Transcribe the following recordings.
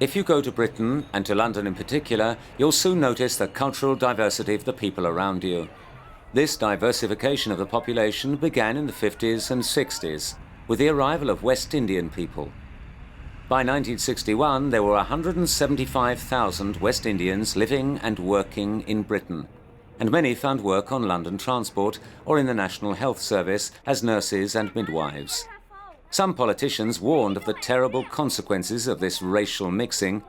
If you go to Britain, and to London in particular, you'll soon notice the cultural diversity of the people around you. This diversification of the population began in the 50s and 60s, with the arrival of West Indian people. By 1961, there were 175,000 West Indians living and working in Britain, and many found work on London Transport or in the National Health Service as nurses and midwives. Some politicians warned of the terrible consequences of this racial mixing,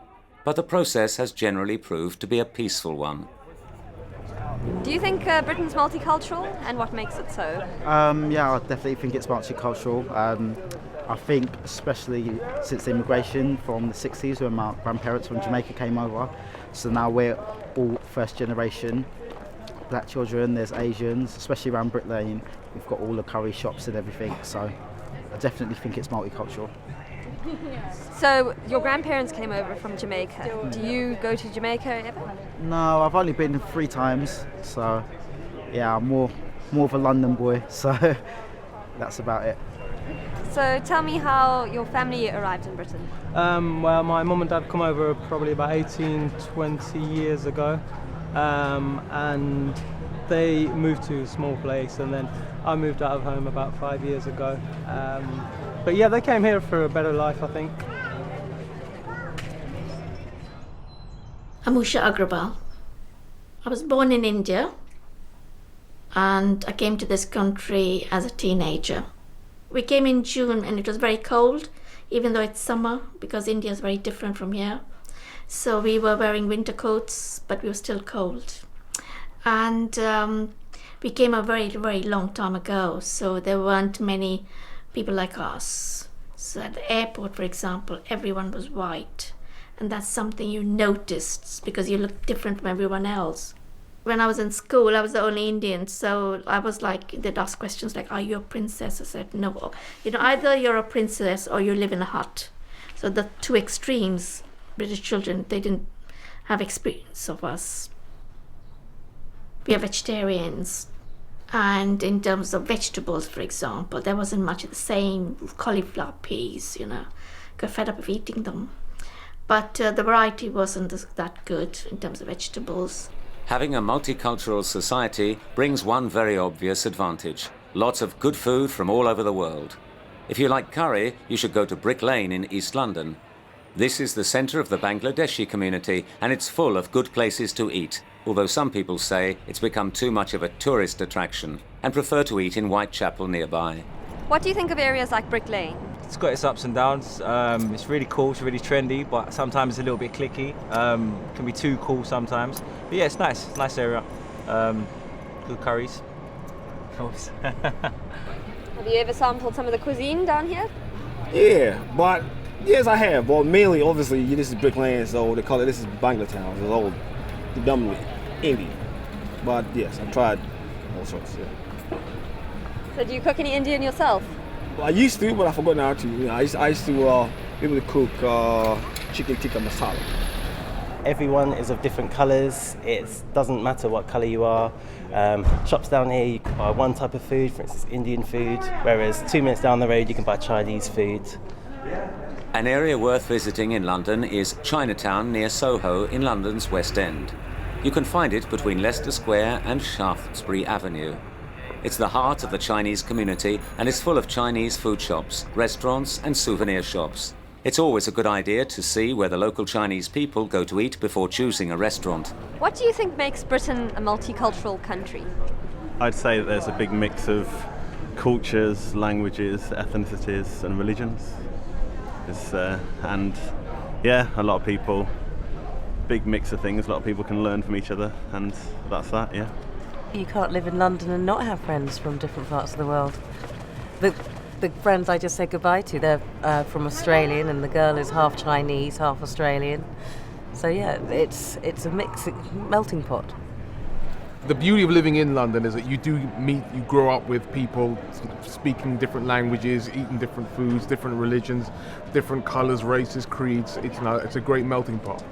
but the process has generally proved to be a peaceful one. Do you think Britain's multicultural, and what makes it so? Yeah, I definitely think it's multicultural. I think especially since the immigration from the 60s when my grandparents from Jamaica came over, so now we're all first generation black children, there's Asians, especially around Brick Lane, we've got all the curry shops and everything, so I definitely think it's multicultural. So your grandparents came over from Jamaica. Do you go to Jamaica ever? No, I've only been 3 times, so yeah, I'm more of a London boy, so that's about it. So tell me how your family arrived in Britain. Well, my mum and dad come over probably about 20 years ago, and they moved to a small place, and then I moved out of home about 5 years ago. But yeah, they came here for a better life, I think. I'm Usha Agrawal. I was born in India, and I came to this country as a teenager. We came in June and it was very cold, even though it's summer, because India is very different from here. So we were wearing winter coats, but we were still cold. And we came a very, very long time ago, so there weren't many people like us. So at the airport, for example, everyone was white. And that's something you noticed because you look different from everyone else. When I was in school, I was the only Indian, so I was like, they'd ask questions like, are you a princess? I said, no. Either you're a princess or you live in a hut. So the two extremes, British children, they didn't have experience of us. We are vegetarians. And in terms of vegetables, for example, there wasn't much of the same cauliflower, peas, got fed up of eating them. But the variety wasn't that good in terms of vegetables. Having a multicultural society brings one very obvious advantage: lots of good food from all over the world. If you like curry, you should go to Brick Lane in East London. This is the centre of the Bangladeshi community, and it's full of good places to eat, although some people say it's become too much of a tourist attraction and prefer to eat in Whitechapel nearby. What do you think of areas like Brick Lane? It's got its ups and downs. It's really cool, it's really trendy, but sometimes it's a little bit cliquey. Can be too cool sometimes. But yeah, it's nice area. Good curries. Have you ever sampled some of the cuisine down here? Yeah, but yes, I have. Well, mainly, obviously, this is Brick Lane, so they call it, this is Banglatown. It's all predominantly Indian. But yes, I've tried all sorts, yeah. So do you cook any Indian yourself? Well, I used to, but I forgot now to. I used to be able to cook chicken tikka masala. Everyone is of different colours. It doesn't matter what colour you are. Shops down here, you can buy one type of food, for instance Indian food, whereas 2 minutes down the road you can buy Chinese food. An area worth visiting in London is Chinatown near Soho in London's West End. You can find it between Leicester Square and Shaftesbury Avenue. It's the heart of the Chinese community and is full of Chinese food shops, restaurants and souvenir shops. It's always a good idea to see where the local Chinese people go to eat before choosing a restaurant. What do you think makes Britain a multicultural country? I'd say that there's a big mix of cultures, languages, ethnicities and religions. And yeah, a lot of people, big mix of things, a lot of people can learn from each other, and that's that, yeah. You can't live in London and not have friends from different parts of the world. The friends I just said goodbye to, they're from Australian, and the girl is half Chinese, half Australian. So yeah, it's a mix, melting pot. The beauty of living in London is that you grow up with people speaking different languages, eating different foods, different religions, different colours, races, creeds. It's a great melting pot.